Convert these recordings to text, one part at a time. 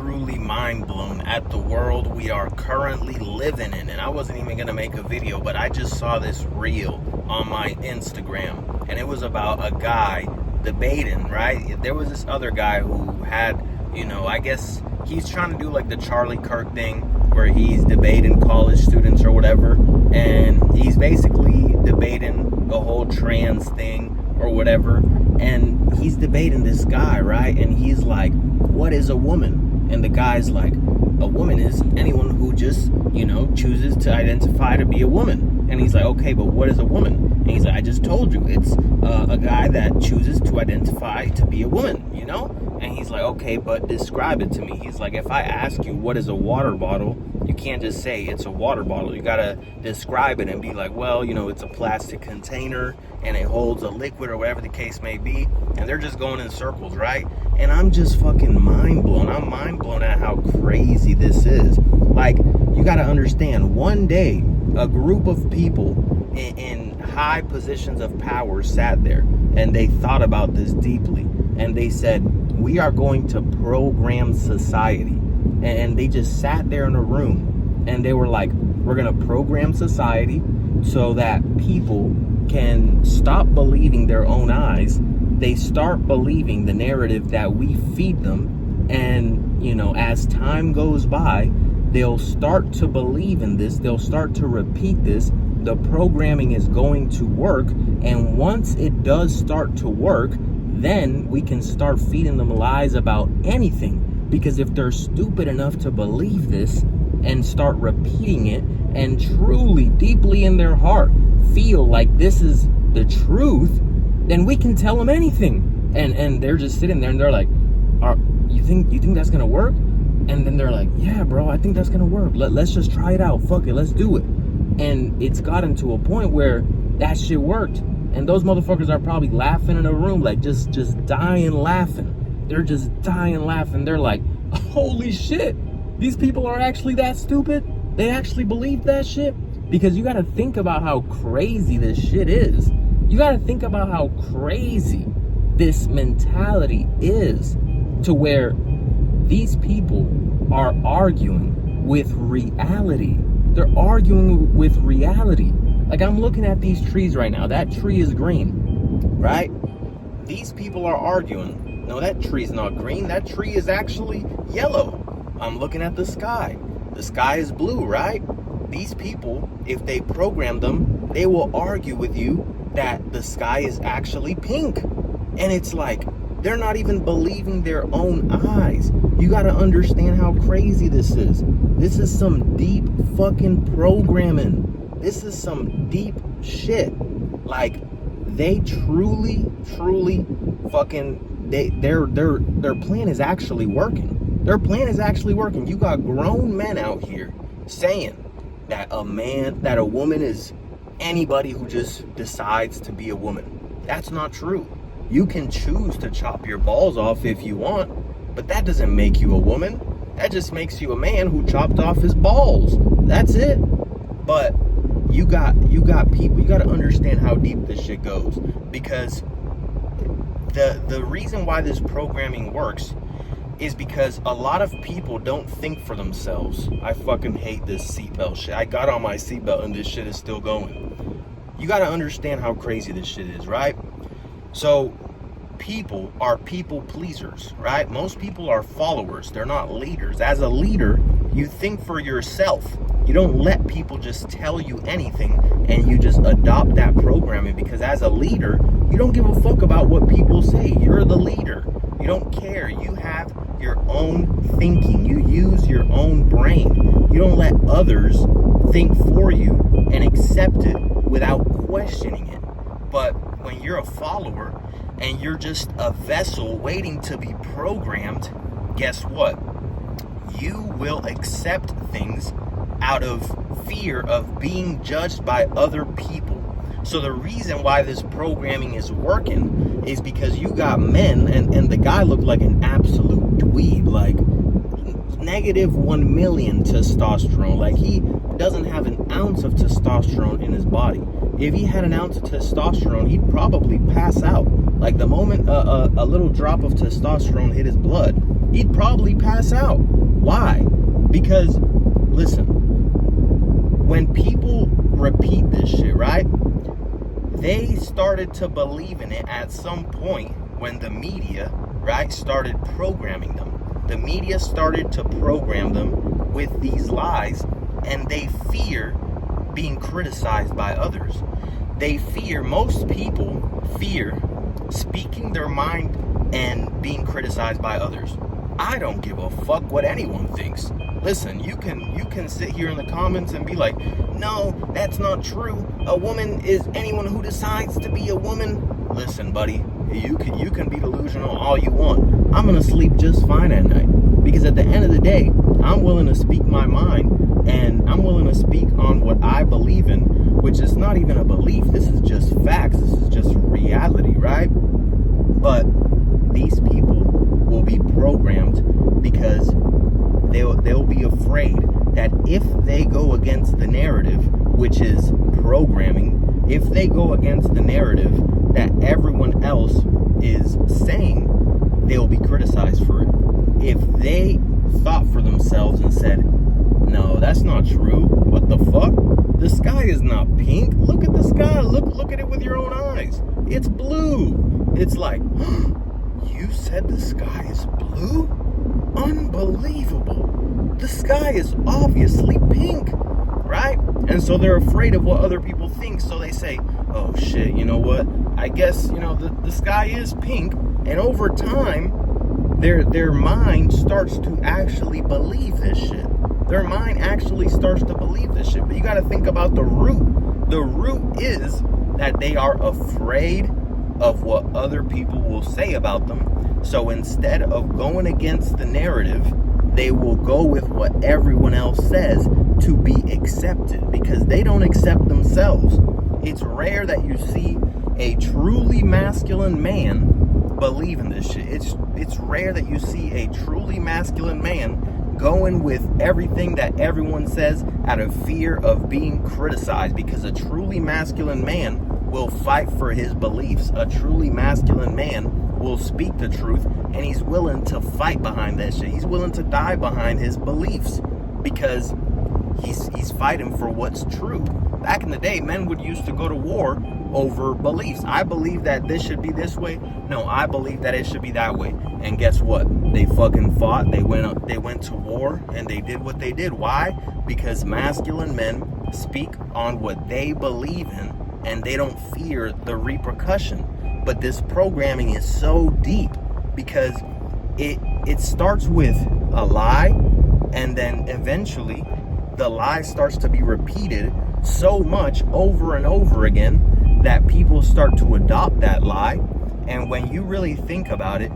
truly mind blown at the world we are currently living in. And I wasn't even going to make a video, but I just saw this reel on my Instagram, and it was about a guy debating, right? There was this other guy who had, I guess he's trying to do like the Charlie Kirk thing where he's debating college students or whatever, and he's basically debating the whole trans thing or whatever, and he's debating this guy, right? And he's like, what is a woman? And the guy's like, a woman is anyone who just, chooses to identify to be a woman. And he's like, okay, but what is a woman? And he's like, I just told you, it's a guy that chooses to identify to be a woman, And he's like, okay, but describe it to me. He's like, if I ask you what is a water bottle, you can't just say it's a water bottle. You gotta describe it and be like, well, it's a plastic container and it holds a liquid or whatever the case may be. And they're just going in circles, right? And I'm just fucking mind blown. I'm mind blown at how crazy this is. Like, you gotta understand, one day, a group of people in high positions of power sat there and they thought about this deeply. And they said, we are going to program society. And they just sat there in a room and they were like, we're going to program society so that people can stop believing their own eyes. They start believing the narrative that we feed them. And, as time goes by, they'll start to believe in this. They'll start to repeat this. The programming is going to work. And once it does start to work, then we can start feeding them lies about anything. Because if they're stupid enough to believe this and start repeating it and truly, deeply in their heart, feel like this is the truth, then we can tell them anything. And they're just sitting there and they're like, you think that's gonna work? And then they're like, yeah, bro, I think that's gonna work. Let's just try it out. Fuck it, let's do it. And it's gotten to a point where that shit worked. And those motherfuckers are probably laughing in a room, like just dying laughing. They're just dying laughing. They're like, holy shit, these people are actually that stupid? They actually believe that shit? Because you gotta think about how crazy this shit is. You gotta think about how crazy this mentality is, to where these people are arguing with reality. They're arguing with reality. Like, I'm looking at these trees right now. That tree is green, right? These people are arguing, no, that tree's not green. That tree is actually yellow. I'm looking at the sky. The sky is blue, right? These people, if they program them, they will argue with you that the sky is actually pink. And it's like, they're not even believing their own eyes. You gotta understand how crazy this is. This is some deep fucking programming. This is some deep shit. Like, they truly fucking, their plan is actually working. Their plan is actually working. You got grown men out here saying that a woman is anybody who just decides to be a woman. That's not true. You can choose to chop your balls off if you want, but that doesn't make you a woman. That just makes you a man who chopped off his balls. That's it. But you got people, you got to understand how deep this shit goes, because the reason why this programming works is because a lot of people don't think for themselves. I fucking hate this seatbelt shit. I got on my seatbelt and this shit is still going. You got to understand how crazy this shit is, right? So people are people pleasers, right? Most people are followers. They're not leaders. As a leader, you think for yourself. You don't let people just tell you anything and you just adopt that programming, because as a leader, you don't give a fuck about what people say. You're the leader. You don't care. You have your own thinking. You use your own brain. You don't let others think for you and accept it without questioning it. But when you're a follower and you're just a vessel waiting to be programmed, guess what? You will accept things out of fear of being judged by other people. So the reason why this programming is working is because you got men, and the guy looked like an absolute dweeb, like negative 1 million testosterone. Like, he doesn't have an ounce of testosterone in his body. If he had an ounce of testosterone, he'd probably pass out. Like, the moment a little drop of testosterone hit his blood, he'd probably pass out. Why? Because, listen, when people repeat this shit, right? They started to believe in it at some point when the media, right, started programming them. The media started to program them with these lies, and they fear being criticized by others. They fear, most people fear speaking their mind and being criticized by others. I don't give a fuck what anyone thinks. Listen, you can sit here in the comments and be like, no, that's not true. A woman is anyone who decides to be a woman. Listen, buddy, you can be delusional all you want. I'm gonna sleep just fine at night, because at the end of the day, I'm willing to speak my mind, and I'm willing to speak on what I believe in, which is not even a belief. This is just facts. This is just reality, right? But these people will be programmed because they'll be afraid that if they go against the narrative, which is programming, if they go against the narrative that everyone else is saying, they'll be criticized for it. If they thought for themselves and said, no, that's not true. What the fuck? The sky is not pink. Look at the sky. Look at it with your own eyes. It's blue. It's like, you said the sky is blue? Unbelievable. The sky is obviously pink, right? And so they're afraid of what other people think. So they say, oh shit, you know what? I guess, the sky is pink. And over time, their mind starts to actually believe this shit. Their mind actually starts to believe this shit. But you got to think about the root. The root is that they are afraid of what other people will say about them. So instead of going against the narrative, they will go with what everyone else says to be accepted, because they don't accept themselves. It's rare that you see a truly masculine man believe in this shit. It's rare that you see a truly masculine man going with everything that everyone says out of fear of being criticized, because a truly masculine man will fight for his beliefs. A truly masculine man will speak the truth, and he's willing to fight behind that shit. He's willing to die behind his beliefs because he's fighting for what's true. Back in the day, men would used to go to war over beliefs. I believe that this should be this way. No, I believe that it should be that way. And guess what? They fucking fought. They went to war, and they did what they did. Why? Because masculine men speak on what they believe in, and they don't fear the repercussion. But this programming is so deep because it starts with a lie, and then eventually the lie starts to be repeated so much over and over again that people start to adopt that lie. And when you really think about it,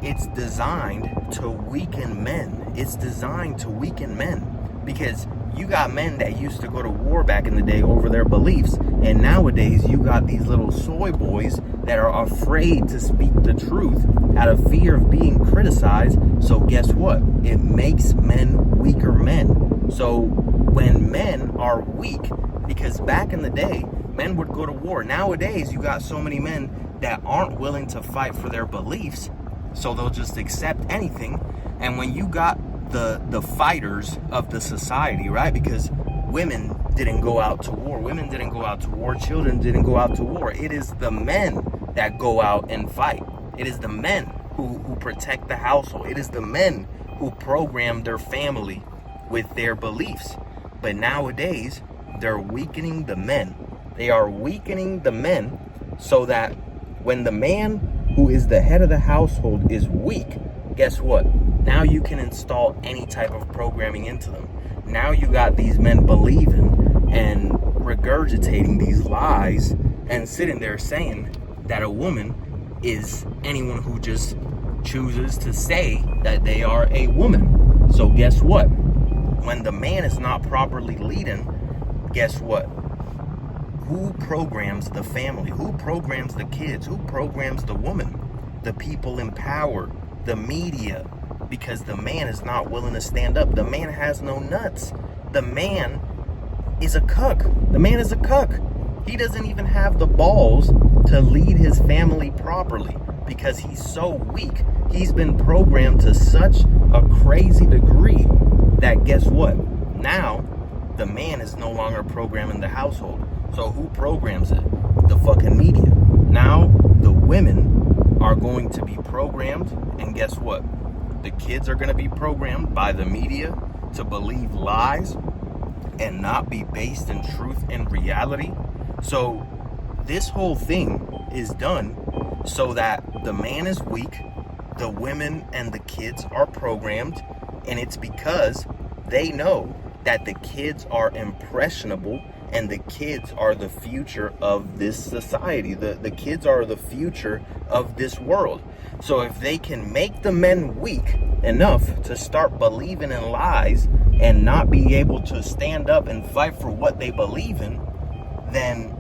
it's designed to weaken men. It's designed to weaken men, because you got men that used to go to war back in the day over their beliefs, and nowadays you got these little soy boys that are afraid to speak the truth out of fear of being criticized. So guess what? It makes men weaker men. So when men are weak, because back in the day, men would go to war. Nowadays, you got so many men that aren't willing to fight for their beliefs, so they'll just accept anything. And when you got the fighters of the society, right? Because women didn't go out to war. Women didn't go out to war. Children didn't go out to war. It is the men that go out and fight. It is the men who protect the household. It is the men who program their family with their beliefs. But nowadays, they're weakening the men. They are weakening the men so that when the man who is the head of the household is weak, guess what? Now you can install any type of programming into them. Now you got these men believing and regurgitating these lies and sitting there saying that a woman is anyone who just chooses to say that they are a woman. So guess what? When the man is not properly leading, guess what? Who programs the family? Who programs the kids? Who programs the woman? The people in power, the media, because the man is not willing to stand up. The man has no nuts. The man is a cuck. The man is a cuck. He doesn't even have the balls to lead his family properly because he's so weak. He's been programmed to such a crazy degree that guess what? Now, the man is no longer programming the household. So who programs it? The fucking media. Now, the women are going to be programmed, and guess what? The kids are going to be programmed by the media to believe lies and not be based in truth and reality. So this whole thing is done so that the man is weak, the women and the kids are programmed, and it's because they know that the kids are impressionable and the kids are the future of this society. The kids are the future of this world. So if they can make the men weak enough to start believing in lies and not be able to stand up and fight for what they believe in, then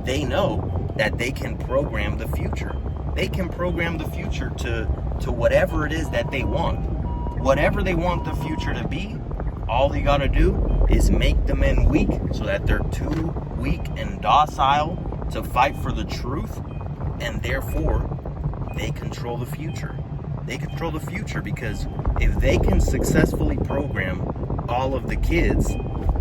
they know that they can program the future. They can program the future to whatever it is that they want. Whatever they want the future to be, all they gotta do is make the men weak so that they're too weak and docile to fight for the truth, and therefore they control the future. They control the future because if they can successfully program all of the kids,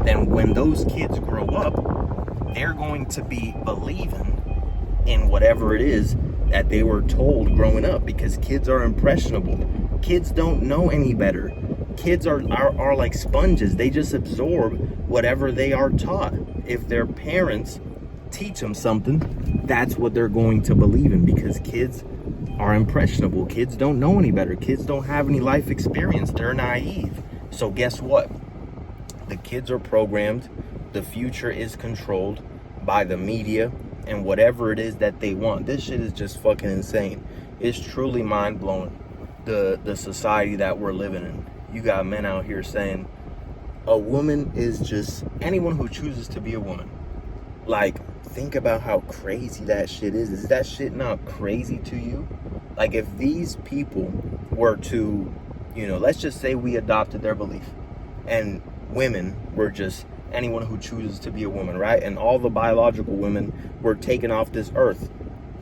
then when those kids grow up, they're going to be believing in whatever it is that they were told growing up, because kids are impressionable. Kids don't know any better. Kids are like sponges. They just absorb whatever they are taught. If their parents teach them something, that's what they're going to believe in, because kids are impressionable. Kids don't know any better. Kids don't have any life experience. They're naive. So guess what? The kids are programmed. The future is controlled by the media and whatever it is that they want. This shit is just fucking insane. It's truly mind-blowing, the society that we're living in. You got men out here saying a woman is just anyone who chooses to be a woman. Like, think about how crazy that shit is. Is that shit not crazy to you? Like, if these people were to, let's just say we adopted their belief and women were just anyone who chooses to be a woman, right? And all the biological women were taken off this earth.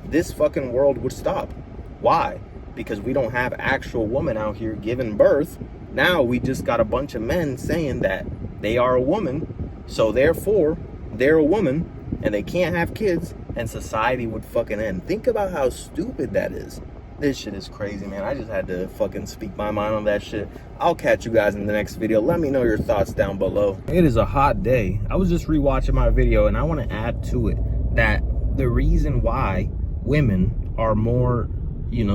This fucking world would stop. Why? Because we don't have actual women out here giving birth. Now we just got a bunch of men saying that they are a woman, so therefore they're a woman and they can't have kids, and society would fucking end. Think about how stupid that is. This shit is crazy, man. I just had to fucking speak my mind on that shit. I'll catch you guys in the next video. Let me know your thoughts down below. It is a hot day. I was just rewatching my video, and I want to add to it that the reason why women are more,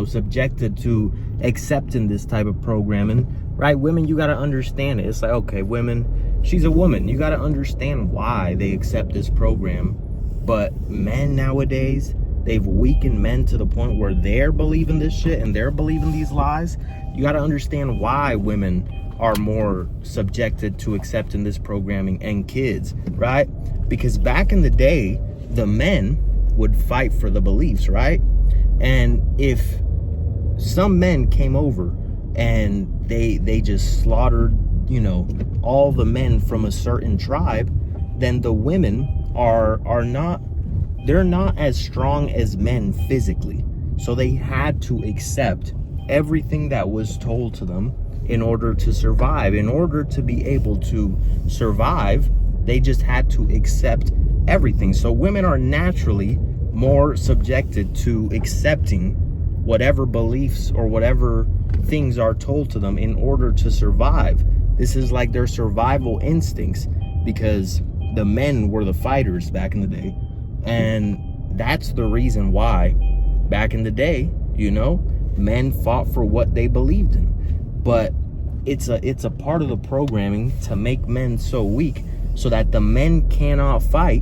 subjected to accepting this type of programming, right? Women, you got to understand it. It's like, okay, women, she's a woman. You got to understand why they accept this program. But men nowadays, they've weakened men to the point where they're believing this shit and they're believing these lies. You got to understand why women are more subjected to accepting this programming, and kids, right? Because back in the day, the men would fight for the beliefs, right? And if some men came over and they just slaughtered, all the men from a certain tribe, then the women they're not as strong as men physically. So they had to accept everything that was told to them in order to survive. In order to be able to survive, they just had to accept everything. So women are naturally more subjected to accepting whatever beliefs or whatever things are told to them in order to survive. This is like their survival instincts, because the men were the fighters back in the day. And that's the reason why back in the day, men fought for what they believed in. But it's a part of the programming to make men so weak so that the men cannot fight.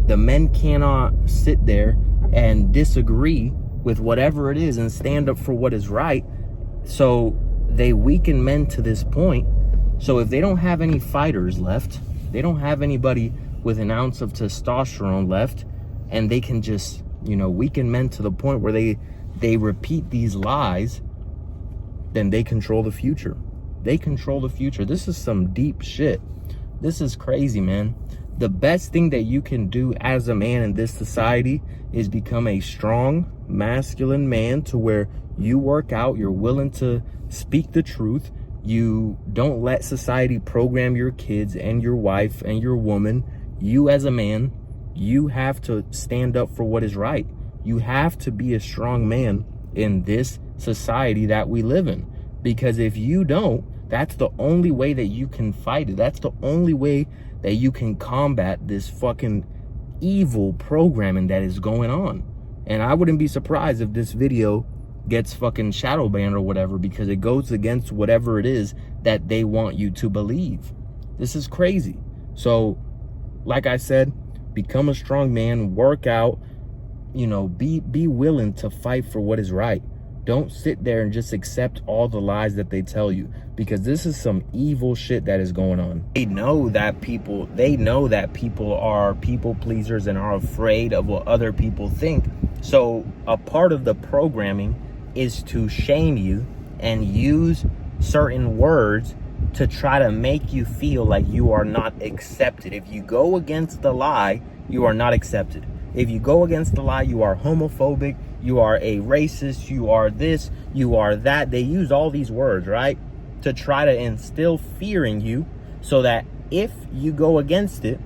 The men cannot sit there and disagree with whatever it is and stand up for what is right. So they weaken men to this point. So if they don't have any fighters left, they don't have anybody with an ounce of testosterone left, and they can just, weaken men to the point where they repeat these lies, then they control the future. They control the future. This is some deep shit. This is crazy, man. The best thing that you can do as a man in this society is become a strong, masculine man to where you work out, you're willing to speak the truth. You don't let society program your kids and your wife and your woman. You as a man, you have to stand up for what is right. You have to be a strong man in this society that we live in. Because if you don't, that's the only way that you can fight it. That's the only way that you can combat this fucking evil programming that is going on. And I wouldn't be surprised if this video gets fucking shadow banned or whatever, because it goes against whatever it is that they want you to believe. This is crazy. So, like I said, become a strong man, work out, you know, be willing to fight for what is right. Don't sit there and just accept all the lies that they tell you, because this is some evil shit that is going on. They know that people are people pleasers and are afraid of what other people think. So a part of the programming is to shame you and use certain words to try to make you feel like you are not accepted. If you go against the lie, you are not accepted. If you go against the lie, you are homophobic, you are a racist, you are this, you are that. They use all these words, right, to try to instill fear in you so that if you go against it,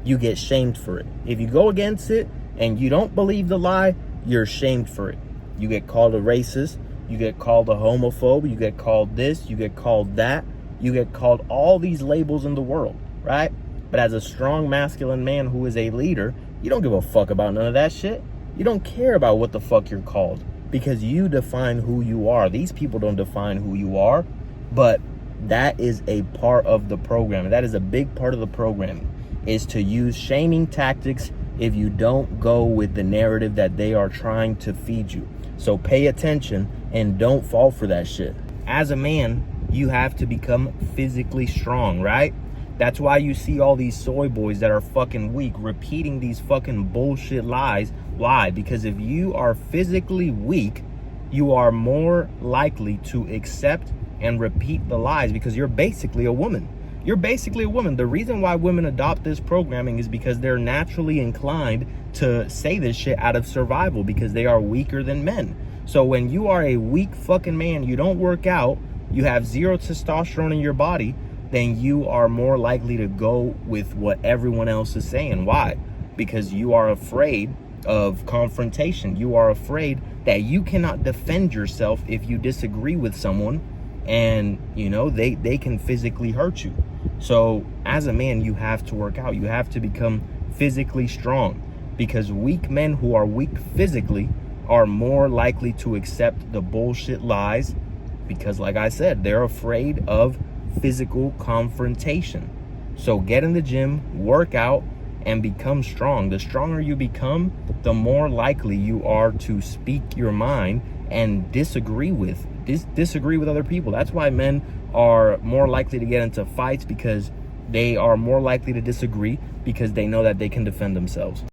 you get shamed for it. If you go against it and you don't believe the lie, you're shamed for it. You get called a racist, you get called a homophobe, you get called this, you get called that, you get called all these labels in the world, right? But as a strong masculine man who is a leader, you don't give a fuck about none of that shit. You don't care about what the fuck you're called, because you define who you are. These people don't define who you are, but that is a part of the program. That is a big part of the programming, is to use shaming tactics if you don't go with the narrative that they are trying to feed you. So pay attention and don't fall for that shit. As a man, you have to become physically strong, right? That's why you see all these soy boys that are fucking weak repeating these fucking bullshit lies. Why? Because if you are physically weak, you are more likely to accept and repeat the lies, because you're basically a woman. You're basically a woman. The reason why women adopt this programming is because they're naturally inclined to say this shit out of survival, because they are weaker than men. So when you are a weak fucking man, you don't work out, you have zero testosterone in your body, then you are more likely to go with what everyone else is saying. Why? Because you are afraid of confrontation. You are afraid that you cannot defend yourself if you disagree with someone, and you know they can physically hurt you. So as a man, you have to work out. You have to become physically strong, because weak men who are weak physically are more likely to accept the bullshit lies, because like I said, they're afraid of physical confrontation. So get in the gym, work out, and become strong. The stronger you become, the more likely you are to speak your mind and disagree with other people. That's why men are more likely to get into fights, because they are more likely to disagree, because they know that they can defend themselves.